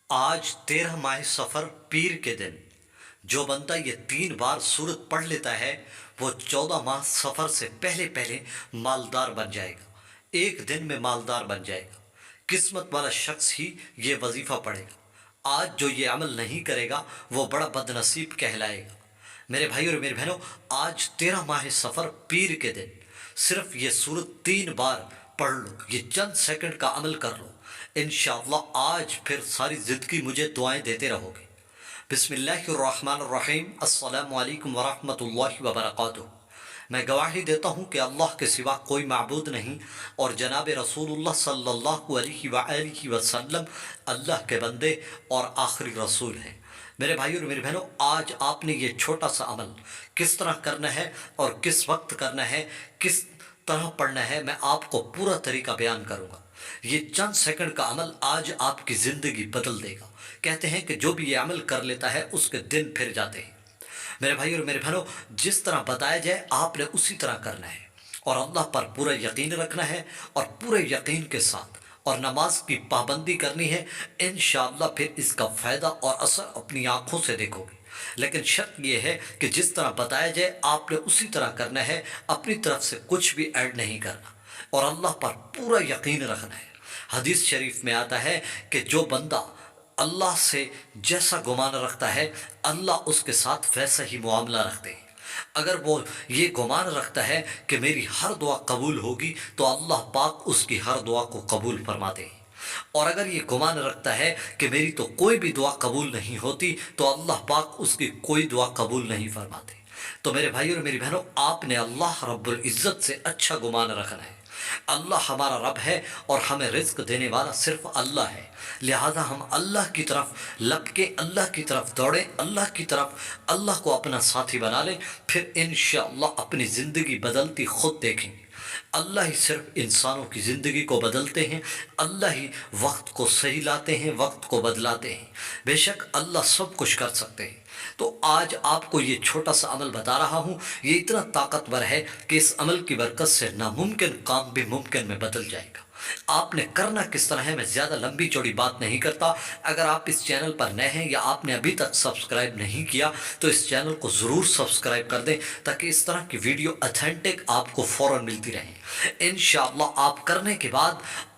آج 13 ماہ سفر پیر کے دن جو بندہ یہ 3 بار سورت پڑھ لیتا ہے وہ 14 ماہ سفر سے پہلے پہلے مالدار بن جائے گا، ایک دن میں مالدار بن جائے گا۔ قسمت والا شخص ہی یہ وظیفہ پڑھے گا۔ آج جو یہ عمل نہیں کرے گا وہ بڑا بد نصیب کہلائے گا۔ میرے بھائی اور میرے بہنوں، آج 13 ماہ سفر پیر کے دن صرف یہ سورت 3 بار پڑھ لو، یہ چند سیکنڈ کا عمل کر لو، انشاءاللہ آج پھر ساری زندگی مجھے دعائیں دیتے رہو گے۔ بسم اللہ الرحمن الرحیم۔ السلام علیکم ورحمۃ اللہ وبرکاتہ۔ میں گواہی دیتا ہوں کہ اللہ کے سوا کوئی معبود نہیں، اور جناب رسول اللہ صلی اللہ علیہ وآلہ وسلم اللہ کے بندے اور آخری رسول ہیں۔ میرے بھائی اور میری بہنوں، آج آپ نے یہ چھوٹا سا عمل کس طرح کرنا ہے اور کس وقت کرنا ہے، کس طرح پڑھنا ہے، میں آپ کو پورا طریقہ بیان کروں گا۔ یہ چند سیکنڈ کا عمل آج آپ کی زندگی بدل دے گا۔ کہتے ہیں کہ جو بھی یہ عمل کر لیتا ہے اس کے دن پھر جاتے ہیں۔ میرے بھائی اور میرے بہنوں، جس طرح بتایا جائے آپ نے اسی طرح کرنا ہے، اور اللہ پر پورا یقین رکھنا ہے، اور پورے یقین کے ساتھ اور نماز کی پابندی کرنی ہے۔ انشاءاللہ پھر اس کا فائدہ اور اثر اپنی آنکھوں سے دیکھو گے۔ لیکن شرط یہ ہے کہ جس طرح بتایا جائے آپ نے اسی طرح کرنا ہے، اپنی طرف سے کچھ بھی ایڈ نہیں کرنا، اور اللہ پر پورا یقین رکھنا ہے۔ حدیث شریف میں آتا ہے کہ جو بندہ اللہ سے جیسا گمان رکھتا ہے اللہ اس کے ساتھ ویسا ہی معاملہ رکھتے ہیں۔ اگر وہ یہ گمان رکھتا ہے کہ میری ہر دعا قبول ہوگی تو اللہ پاک اس کی ہر دعا کو قبول فرماتے ہیں، اور اگر یہ گمان رکھتا ہے کہ میری تو کوئی بھی دعا قبول نہیں ہوتی تو اللہ پاک اس کی کوئی دعا قبول نہیں فرماتے۔ تو میرے بھائی اور میری بہنوں، آپ نے اللہ رب العزت سے اچھا گمان رکھنا ہے۔ اللہ ہمارا رب ہے اور ہمیں رزق دینے والا صرف اللہ ہے، لہذا ہم اللہ کی طرف لپکیں، اللہ کی طرف دوڑیں، اللہ کی طرف، اللہ کو اپنا ساتھی بنا لیں، پھر انشاءاللہ اپنی زندگی بدلتی خود دیکھیں گے۔ اللہ ہی صرف انسانوں کی زندگی کو بدلتے ہیں، اللہ ہی وقت کو صحیح لاتے ہیں، وقت کو بدلاتے ہیں۔ بے شک اللہ سب کچھ کر سکتے ہیں۔ تو آج آپ کو یہ چھوٹا سا عمل بتا رہا ہوں، یہ اتنا طاقتور ہے کہ اس عمل کی برکت سے ناممکن کام بھی ممکن میں بدل جائے گا۔ آپ نے کرنا کس طرح ہے، میں زیادہ لمبی چوڑی بات نہیں کرتا۔ اگر آپ اس چینل پر نئے ہیں یا آپ نے ابھی تک سبسکرائب نہیں کیا تو اس چینل کو ضرور سبسکرائب کر دیں، تاکہ اس طرح کی ویڈیو اتھینٹک آپ کو فوراً ملتی رہیں۔ انشاءاللہ آپ کرنے کے بعد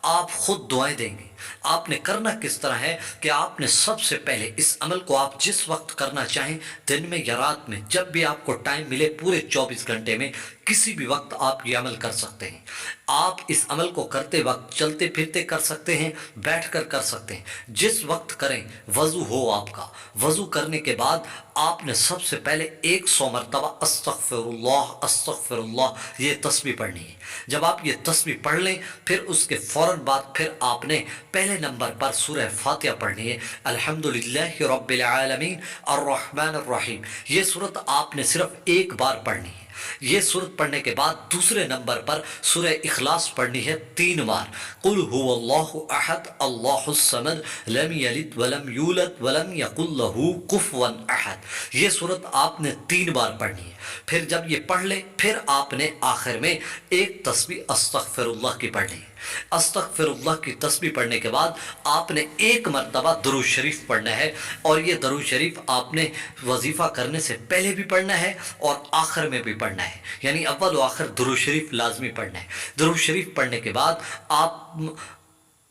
آپ خود دعائیں دیں گے۔ آپ نے کرنا کس طرح ہے کہ آپ نے سب سے پہلے اس عمل کو آپ جس وقت کرنا چاہیں، دن میں یا رات میں، جب بھی آپ کو ٹائم ملے، پورے 24 گھنٹے میں کسی بھی وقت آپ یہ عمل کر سکتے ہیں۔ آپ اس عمل کو کرتے وقت چلتے پھرتے کر سکتے ہیں، بیٹھ کر کر سکتے ہیں، جس وقت کریں۔ وضو ہو آپ کا، وضو کرنے کے بعد آپ نے سب سے پہلے 100 مرتبہ استغفر اللہ استغفر اللہ یہ تسبیح پڑھنی ہے۔ جب آپ یہ تسبیح پڑھ لیں، پھر اس کے فوراً بعد پھر آپ نے پہلے نمبر پر سورہ فاتحہ پڑھنی ہے، الحمدللہ رب العالمین الرحمن الرحیم۔ یہ سورت آپ نے صرف ایک بار پڑھنی ہے۔ یہ سورت پڑھنے کے بعد دوسرے نمبر پر سورہ اخلاص پڑھنی ہے 3 بار، قل هو اللہ احد اللہ الصمد لم یلد ولم یولد ولم یکن لہ کفوا احد۔ یہ سورت آپ نے 3 بار پڑھنی ہے۔ پھر جب یہ پڑھ لیں، پھر آپ نے آخر میں ایک تسبیح استغفر اللہ کی پڑھنی ہے۔ استغفر اللہ کی تسبیح پڑھنے کے بعد آپ نے 1 مرتبہ درود شریف پڑھنا ہے، اور یہ درود شریف آپ نے وظیفہ کرنے سے پہلے بھی پڑھنا ہے اور آخر میں بھی پڑھنا ہے، یعنی اول و آخر درود شریف لازمی پڑھنا ہے۔ درود شریف پڑھنے کے بعد آپ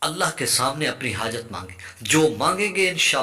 اللہ کے سامنے اپنی حاجت مانگیں، جو مانگیں گے انشاءاللہ